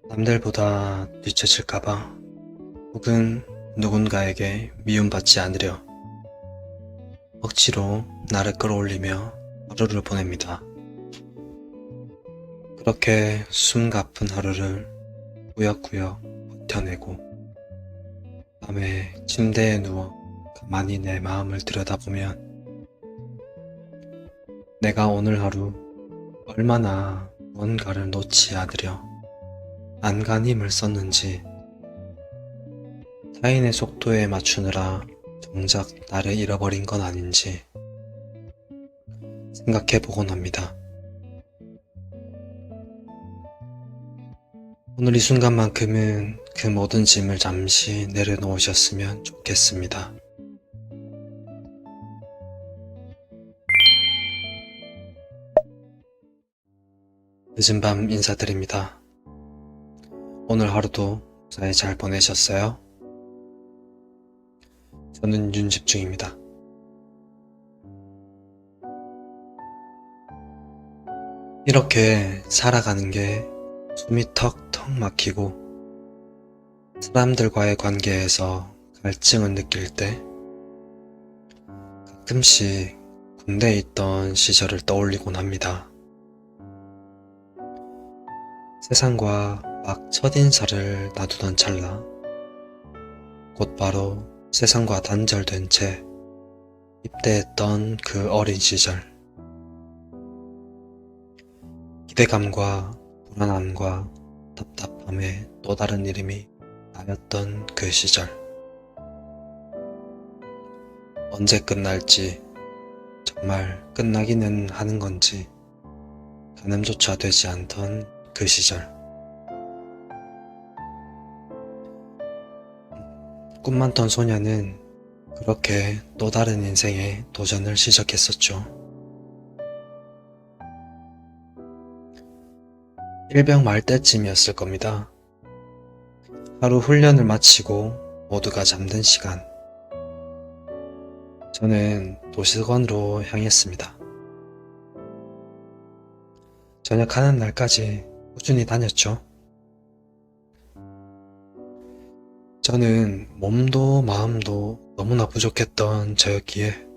남들보다 뒤처질까봐 혹은 누군가에게 미움받지 않으려 억지로 나를 끌어올리며 하루를 보냅니다. 그렇게 숨가쁜 하루를 꾸역꾸역 버텨내고 밤에 침대에 누워 가만히 내 마음을 들여다보면 내가 오늘 하루 얼마나 무언가를 놓지 않으려 안간힘을 썼는지, 타인의 속도에 맞추느라 정작 나를 잃어버린 건 아닌지 생각해 보곤 합니다. 오늘 이 순간만큼은 그 모든 짐을 잠시 내려놓으셨으면 좋겠습니다. 늦은 밤 인사드립니다. 오늘 하루도 무사히 잘 보내셨어요? 저는 윤집중입니다. 이렇게 살아가는 게 숨이 턱턱 막히고 사람들과의 관계에서 갈증을 느낄 때 가끔씩 군대에 있던 시절을 떠올리곤 합니다. 세상과 막 첫인사를 놔두던 찰나 곧바로 세상과 단절된 채 입대했던 그 어린 시절, 기대감과 불안함과 답답함의 또 다른 이름이 나였던 그 시절, 언제 끝날지, 정말 끝나기는 하는 건지 가늠조차 되지 않던 그 시절, 꿈 많던 소녀는 그렇게 또 다른 인생에 도전을 시작했었죠. 일병 말 때쯤이었을 겁니다. 하루 훈련을 마치고 모두가 잠든 시간, 저는 도서관으로 향했습니다. 전역하는 날까지 꾸준히 다녔죠. 저는 몸도 마음도 너무나 부족했던 저였기에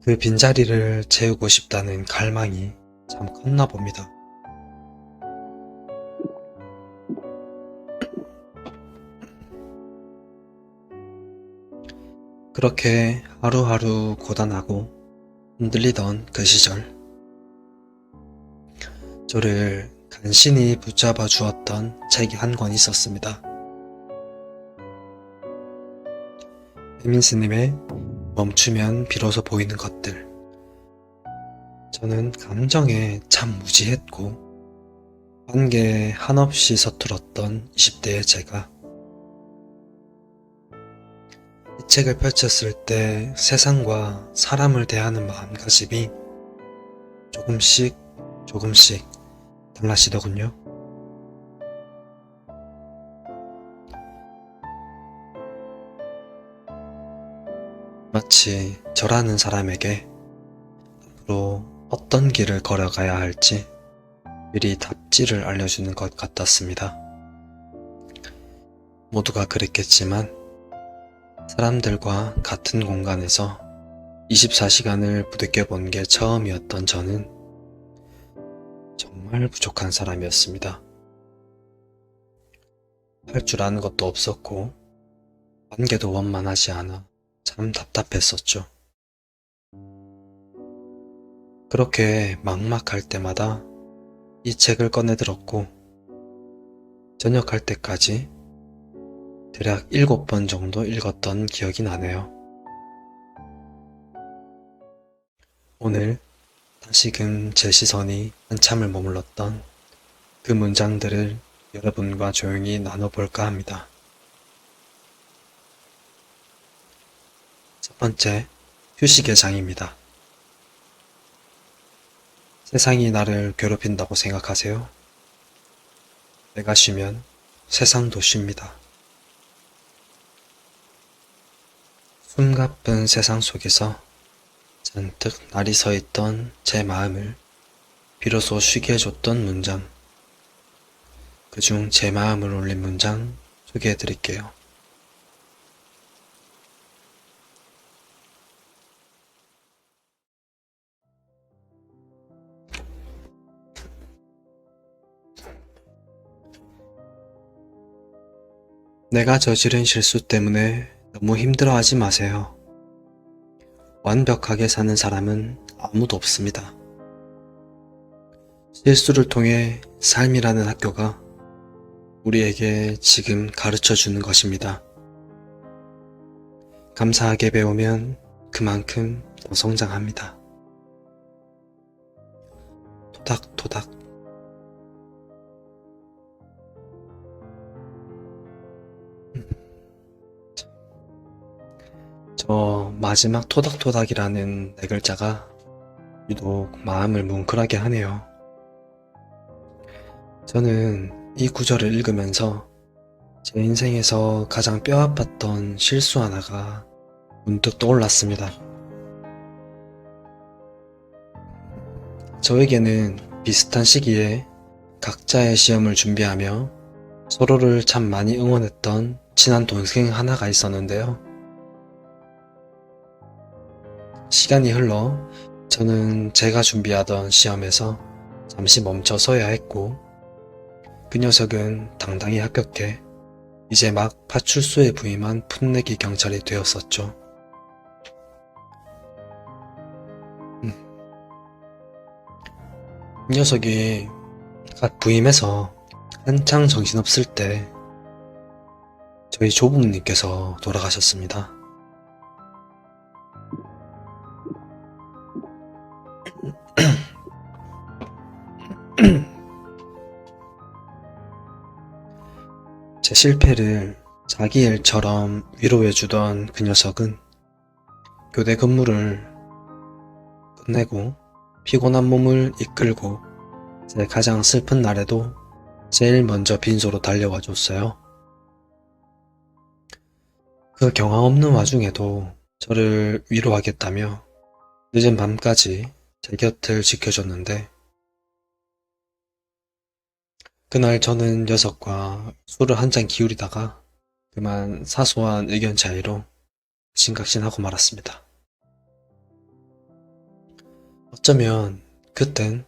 그 빈자리를 채우고 싶다는 갈망이 참 컸나 봅니다. 그렇게 하루하루 고단하고 흔들리던 그 시절, 저를 간신히 붙잡아 주었던 책이 한 권 있었습니다. 에민스님의 멈추면 비로소 보이는 것들. 저는 감정에 참 무지했고 관계에 한없이 서툴었던 20대의 제가 이 책을 펼쳤을 때 세상과 사람을 대하는 마음가짐이 조금씩 달라지더군요. 마치 저라는 사람에게 앞으로 어떤 길을 걸어가야 할지 미리 답지를 알려주는 것 같았습니다. 모두가 그랬겠지만 사람들과 같은 공간에서 24시간을 부대껴 본 게 처음이었던 저는 정말 부족한 사람이었습니다. 할 줄 아는 것도 없었고 관계도 원만하지 않아 참 답답했었죠. 그렇게 막막할 때마다 이 책을 꺼내 들었고 전역할 때까지 대략 7번 정도 읽었던 기억이 나네요. 오늘 다시금 제 시선이 한참을 머물렀던 그 문장들을 여러분과 조용히 나눠볼까 합니다. 첫 번째, 휴식의 장입니다. 세상이 나를 괴롭힌다고 생각하세요? 내가 쉬면 세상도 쉽니다. 숨가쁜 세상 속에서 잔뜩 날이 서 있던 제 마음을 비로소 쉬게 해줬던 문장. 그중 제 마음을 울린 문장 소개해 드릴게요. 내가 저지른 실수 때문에 너무 힘들어하지 마세요. 완벽하게 사는 사람은 아무도 없습니다. 실수를 통해 삶이라는 학교가 우리에게 지금 가르쳐 주는 것입니다. 감사하게 배우면 그만큼 더 성장합니다. 토닥토닥. 저 마지막 토닥토닥이라는 네 글자가 유독 마음을 뭉클하게 하네요. 저는 이 구절을 읽으면서 제 인생에서 가장 뼈아팠던 실수 하나가 문득 떠올랐습니다. 저에게는 비슷한 시기에 각자의 시험을 준비하며 서로를 참 많이 응원했던 친한 동생 하나가 있었는데요. 시간이 흘러 저는 제가 준비하던 시험에서 잠시 멈춰서야 했고, 그 녀석은 당당히 합격해 이제 막 파출소에 부임한 풋내기 경찰이 되었었죠. 이 녀석이 갓 부임해서 한창 정신없을 때 저희 조부모님께서 돌아가셨습니다. 제 실패를 자기 일처럼 위로해주던 그 녀석은 교대 근무를 끝내고 피곤한 몸을 이끌고 제 가장 슬픈 날에도 제일 먼저 빈소로 달려와 줬어요. 그 경황 없는 와중에도 저를 위로하겠다며 늦은 밤까지 제 곁을 지켜줬는데, 그날 저는 녀석과 술을 한 잔 기울이다가 그만 사소한 의견 차이로 심각신하고 말았습니다. 어쩌면 그땐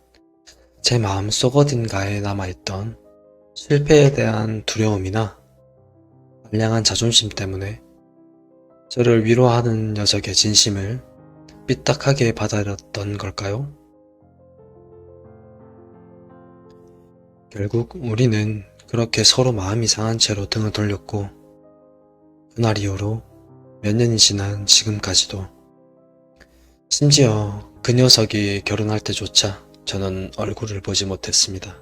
제 마음속 어딘가에 남아있던 실패에 대한 두려움이나 말량한 자존심 때문에 저를 위로하는 녀석의 진심을 삐딱하게 받아들였던 걸까요? 결국 우리는 그렇게 서로 마음이 상한 채로 등을 돌렸고, 그날 이후로 몇 년이 지난 지금까지도, 심지어 그 녀석이 결혼할 때조차 저는 얼굴을 보지 못했습니다.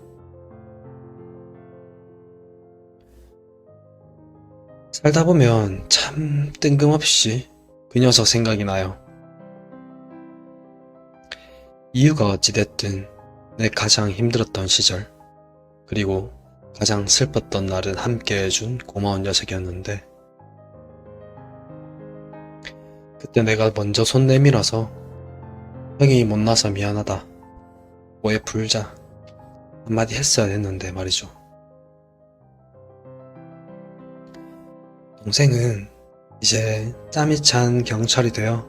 살다 보면 참 뜬금없이 그 녀석 생각이 나요. 이유가 어찌됐든 내 가장 힘들었던 시절, 그리고 가장 슬펐던 날은 함께 해준 고마운 녀석이었는데, 그때 내가 먼저 손 내밀어서 형이 못나서 미안하다, 오해 풀자 한마디 했어야 했는데 말이죠. 동생은 이제 짬이 찬 경찰이 되어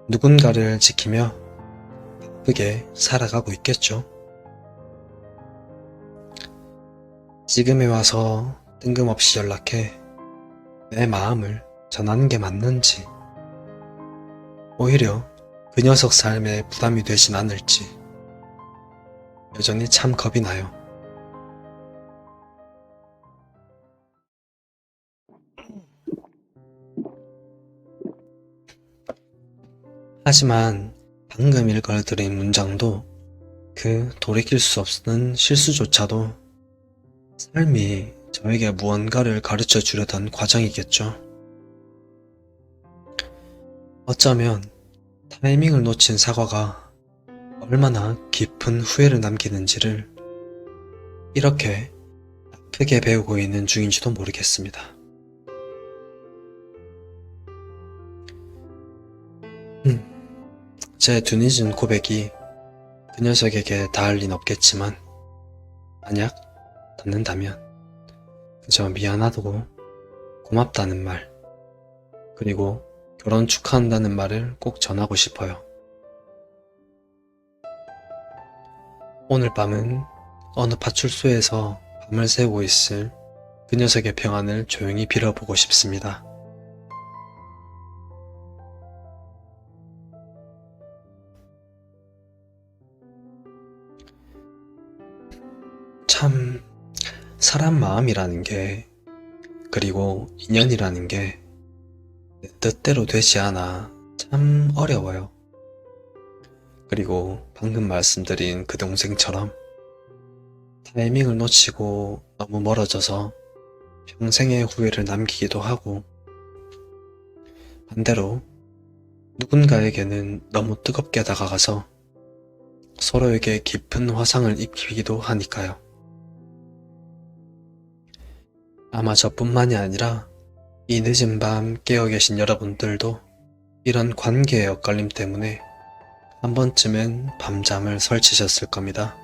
누군가를 지키며 바쁘게 살아가고 있겠죠. 지금에 와서 뜬금없이 연락해 내 마음을 전하는 게 맞는지, 오히려 그 녀석 삶에 부담이 되진 않을지 여전히 참 겁이 나요. 하지만 방금 읽어드린 문장도, 그 돌이킬 수 없는 실수조차도 삶이 저에게 무언가를 가르쳐 주려던 과정이겠죠. 어쩌면 타이밍을 놓친 사과가 얼마나 깊은 후회를 남기는지를 이렇게 아프게 배우고 있는 중인지도 모르겠습니다. 제 뒤늦은 고백이 그 녀석에게 닿을 리는 없겠지만, 만약 닿는다면 그저 미안하다고 고맙다는 말, 그리고 결혼 축하한다는 말을 꼭 전하고 싶어요. 오늘 밤은 어느 파출소에서 밤을 새우고 있을 그 녀석의 평안을 조용히 빌어보고 싶습니다. 참, 사람 마음이라는 게, 그리고 인연이라는 게 내 뜻대로 되지 않아 참 어려워요. 그리고 방금 말씀드린 그 동생처럼 타이밍을 놓치고 너무 멀어져서 평생의 후회를 남기기도 하고, 반대로 누군가에게는 너무 뜨겁게 다가가서 서로에게 깊은 화상을 입히기도 하니까요. 아마 저뿐만이 아니라 이 늦은 밤 깨어 계신 여러분들도 이런 관계의 엇갈림 때문에 한 번쯤은 밤잠을 설치셨을 겁니다.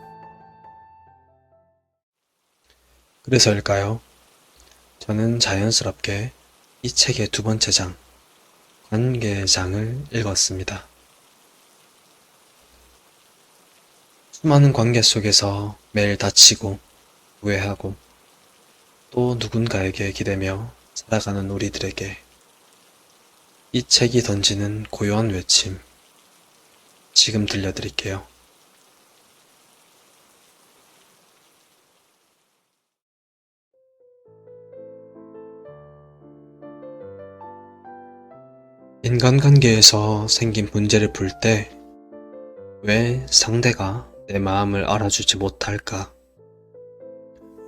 그래서일까요? 저는 자연스럽게 이 책의 두 번째 장, 관계장을 읽었습니다. 수많은 관계 속에서 매일 다치고 후회하고 또 누군가에게 기대며 살아가는 우리들에게 이 책이 던지는 고요한 외침, 지금 들려드릴게요. 인간관계에서 생긴 문제를 풀 때 왜 상대가 내 마음을 알아주지 못할까?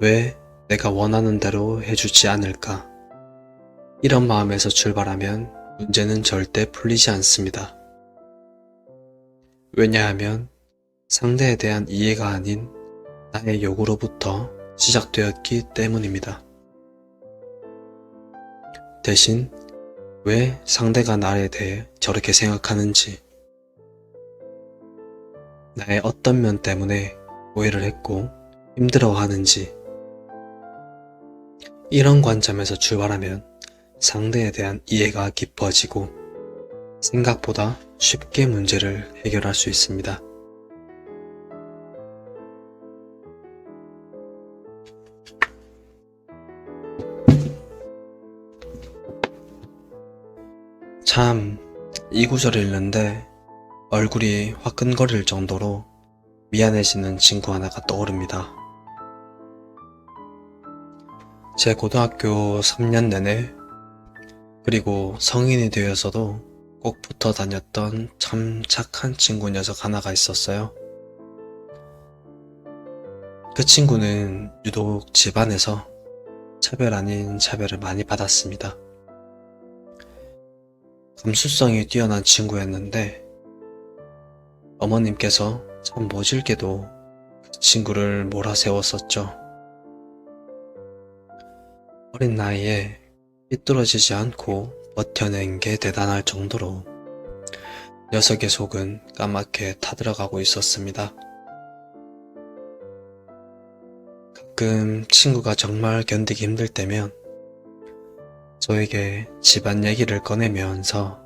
왜 내가 원하는 대로 해주지 않을까? 이런 마음에서 출발하면 문제는 절대 풀리지 않습니다. 왜냐하면 상대에 대한 이해가 아닌 나의 요구로부터 시작되었기 때문입니다. 대신 왜 상대가 나에 대해 저렇게 생각하는지, 나의 어떤 면 때문에 오해를 했고 힘들어하는지, 이런 관점에서 출발하면 상대에 대한 이해가 깊어지고 생각보다 쉽게 문제를 해결할 수 있습니다. 참, 이 구절을 읽는데 얼굴이 화끈거릴 정도로 미안해지는 친구 하나가 떠오릅니다. 제 고등학교 3년 내내, 그리고 성인이 되어서도 꼭 붙어 다녔던 참 착한 친구 녀석 하나가 있었어요. 그 친구는 유독 집안에서 차별 아닌 차별을 많이 받았습니다. 감수성이 뛰어난 친구였는데 어머님께서 참 모질게도 그 친구를 몰아세웠었죠. 어린 나이에 삐뚤어지지 않고 버텨낸 게 대단할 정도로 녀석의 속은 까맣게 타들어가고 있었습니다. 가끔 친구가 정말 견디기 힘들 때면 저에게 집안 얘기를 꺼내면서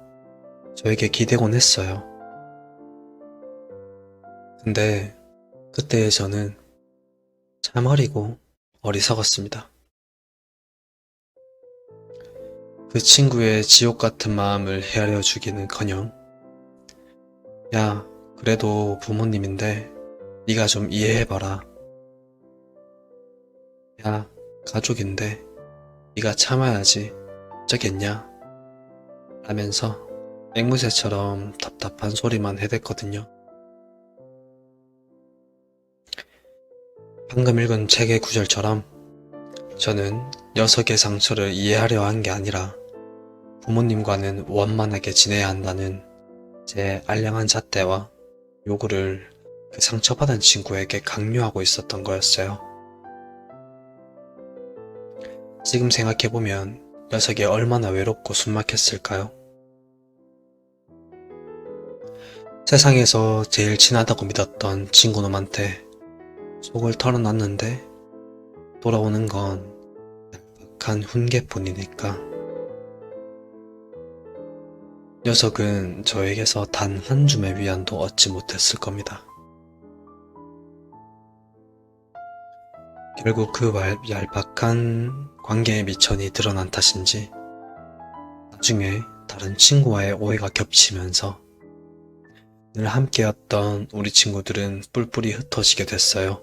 저에게 기대곤 했어요. 근데 그때의 저는 참 어리고 어리석었습니다. 그 친구의 지옥 같은 마음을 헤아려 주기는커녕, 야, 그래도 부모님인데 네가 좀 이해해봐라. 야, 가족인데 네가 참아야지 어쩌겠냐? 라면서 앵무새처럼 답답한 소리만 해댔거든요. 방금 읽은 책의 구절처럼 저는 녀석의 상처를 이해하려 한 게 아니라 부모님과는 원만하게 지내야 한다는 제 알량한 잣대와 요구를 그 상처받은 친구에게 강요하고 있었던 거였어요. 지금 생각해보면 녀석이 얼마나 외롭고 숨막혔을까요? 세상에서 제일 친하다고 믿었던 친구놈한테 속을 털어놨는데 돌아오는 건 얄팍한 훈계뿐이니까. 녀석은 저에게서 단 한 줌의 위안도 얻지 못했을 겁니다. 결국 그 얄팍한 관계의 미천이 드러난 탓인지 나중에 다른 친구와의 오해가 겹치면서 늘 함께였던 우리 친구들은 뿔뿔이 흩어지게 됐어요.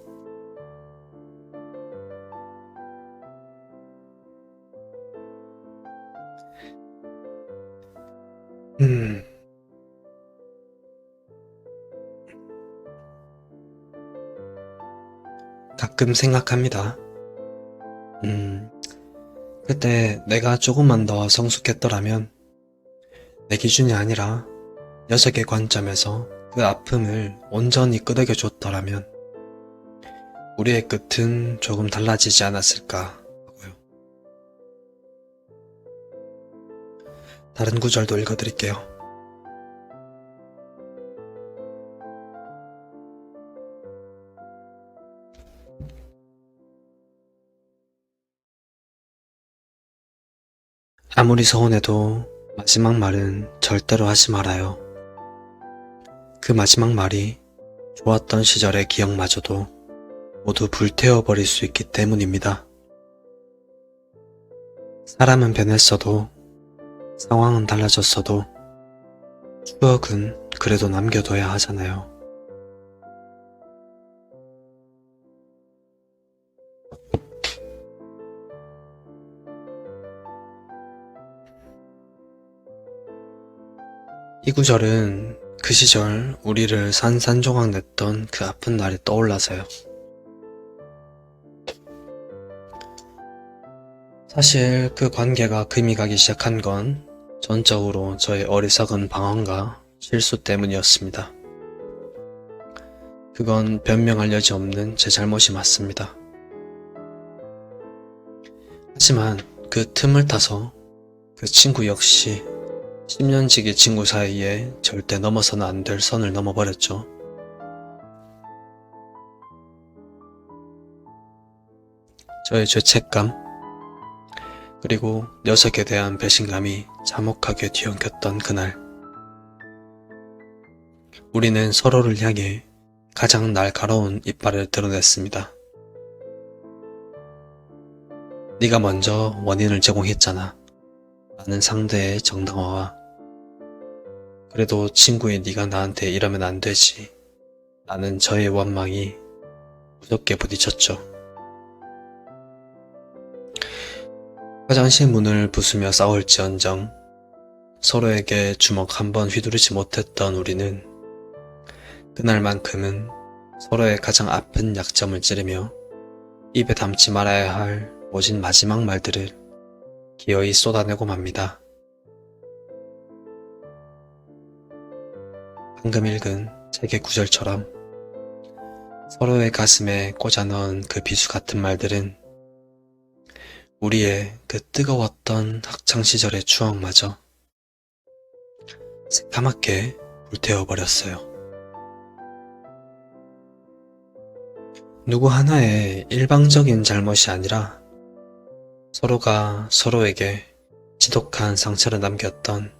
음, 가끔 생각합니다. 음, 그때 내가 조금만 더 성숙했더라면 내 기준이 아니라 녀석의 관점에서 그 아픔을 온전히 끄덕여줬더라면 우리의 끝은 조금 달라지지 않았을까 하고요. 다른 구절도 읽어드릴게요. 아무리 서운해도 마지막 말은 절대로 하지 말아요. 그 마지막 말이 좋았던 시절의 기억마저도 모두 불태워버릴 수 있기 때문입니다. 사람은 변했어도 상황은 달라졌어도 추억은 그래도 남겨둬야 하잖아요. 이 구절은 그 시절 우리를 산산조각 냈던 그 아픈 날이 떠올라서요. 사실 그 관계가 금이 가기 시작한 건 전적으로 저의 어리석은 방황과 실수 때문이었습니다. 그건 변명할 여지 없는 제 잘못이 맞습니다. 하지만 그 틈을 타서 그 친구 역시 10년지기 친구 사이에 절대 넘어서는 안 될 선을 넘어버렸죠. 저의 죄책감, 그리고 녀석에 대한 배신감이 참혹하게 뒤엉켰던 그날, 우리는 서로를 향해 가장 날카로운 이빨을 드러냈습니다. 네가 먼저 원인을 제공했잖아. 라는 상대의 정당화와 그래도 친구인 네가 나한테 이러면 안 되지. 라는 저의 원망이 무섭게 부딪혔죠. 화장실 문을 부수며 싸울지언정 서로에게 주먹 한 번 휘두르지 못했던 우리는 그날만큼은 서로의 가장 아픈 약점을 찌르며 입에 담지 말아야 할 모진 마지막 말들을 기어이 쏟아내고 맙니다. 방금 읽은 책의 구절처럼 서로의 가슴에 꽂아 넣은 그 비수 같은 말들은 우리의 그 뜨거웠던 학창시절의 추억마저 새까맣게 불태워버렸어요. 누구 하나의 일방적인 잘못이 아니라 서로가 서로에게 지독한 상처를 남겼던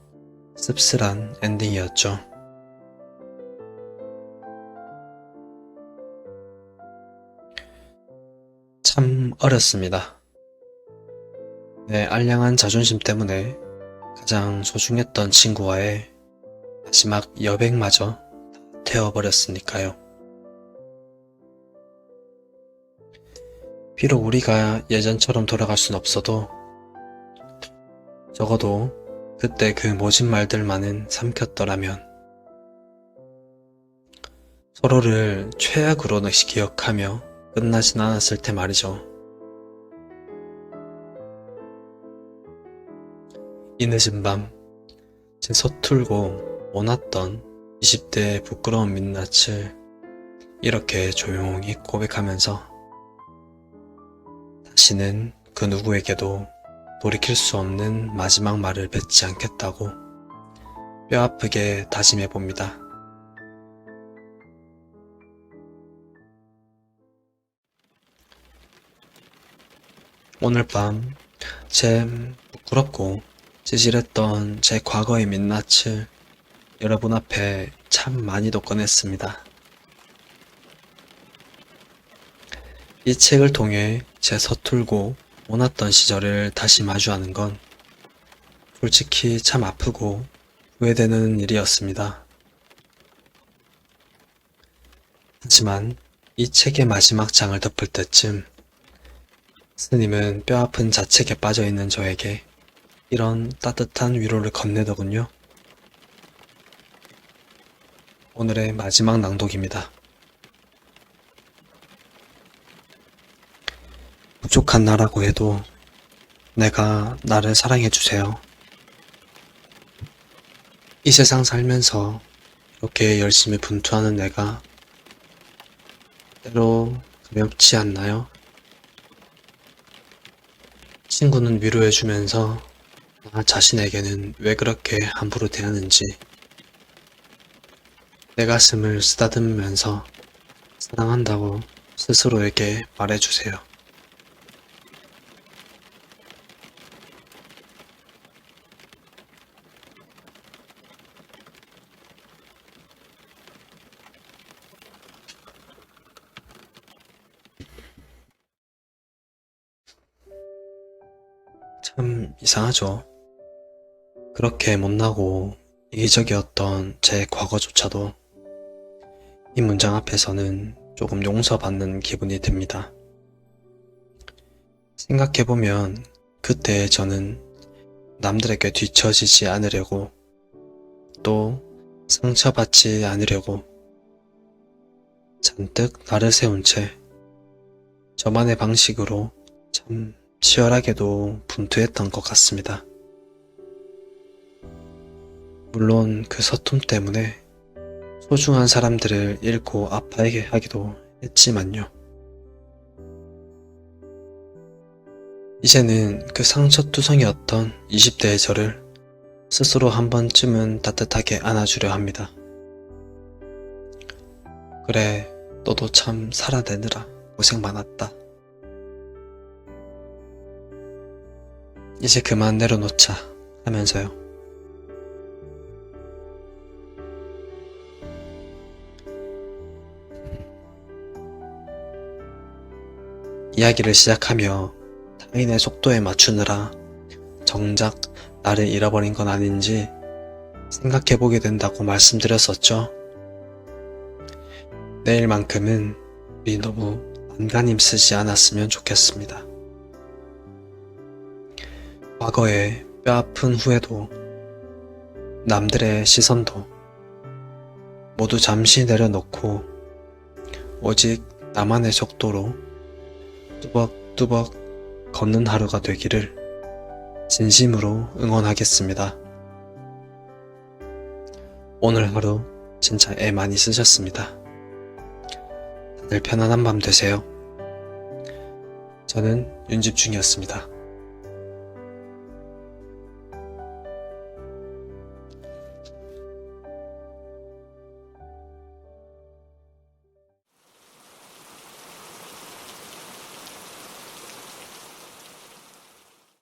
씁쓸한 엔딩이었죠. 참 어렸습니다. 내 알량한 자존심 때문에 가장 소중했던 친구와의 마지막 여백마저 태워버렸으니까요. 비록 우리가 예전처럼 돌아갈 순 없어도 적어도 그때 그 모진 말들만은 삼켰더라면 서로를 최악으로 기억하며 끝나진 않았을 테 말이죠. 이 늦은 밤, 제 서툴고 모났던 20대의 부끄러운 민낯을 이렇게 조용히 고백하면서 다시는 그 누구에게도 돌이킬 수 없는 마지막 말을 뱉지 않겠다고 뼈아프게 다짐해봅니다. 오늘 밤 제 부끄럽고 찌질했던 제 과거의 민낯을 여러분 앞에 참 많이도 꺼냈습니다. 이 책을 통해 제 서툴고 모났던 시절을 다시 마주하는 건 솔직히 참 아프고 후회되는 일이었습니다. 하지만 이 책의 마지막 장을 덮을 때쯤 스님은 뼈아픈 자책에 빠져있는 저에게 이런 따뜻한 위로를 건네더군요. 오늘의 마지막 낭독입니다. 부족한 나라고 해도 내가 나를 사랑해주세요. 이 세상 살면서 이렇게 열심히 분투하는 내가 때로 가볍지 않나요? 친구는 위로해주면서 나 자신에게는 왜 그렇게 함부로 대하는지 내 가슴을 쓰다듬으면서 사랑한다고 스스로에게 말해주세요. 참 이상하죠. 그렇게 못나고 이기적이었던 제 과거조차도 이 문장 앞에서는 조금 용서받는 기분이 듭니다. 생각해보면 그때 저는 남들에게 뒤처지지 않으려고 또 상처받지 않으려고 잔뜩 나를 세운 채 저만의 방식으로 참 치열하게도 분투했던 것 같습니다. 물론 그 서툼 때문에 소중한 사람들을 잃고 아파하게 하기도 했지만요. 이제는 그 상처투성이었던 20대의 저를 스스로 한 번쯤은 따뜻하게 안아주려 합니다. 그래, 너도 참 살아내느라 고생 많았다. 이제 그만 내려놓자 하면서요. 이야기를 시작하며 타인의 속도에 맞추느라 정작 나를 잃어버린 건 아닌지 생각해보게 된다고 말씀드렸었죠. 내일만큼은 우리 너무 안간힘 쓰지 않았으면 좋겠습니다. 과거의 뼈아픈 후회도 남들의 시선도 모두 잠시 내려놓고 오직 나만의 속도로 뚜벅뚜벅 걷는 하루가 되기를 진심으로 응원하겠습니다. 오늘 하루 진짜 애 많이 쓰셨습니다. 다들 편안한 밤 되세요. 저는 윤집중이었습니다.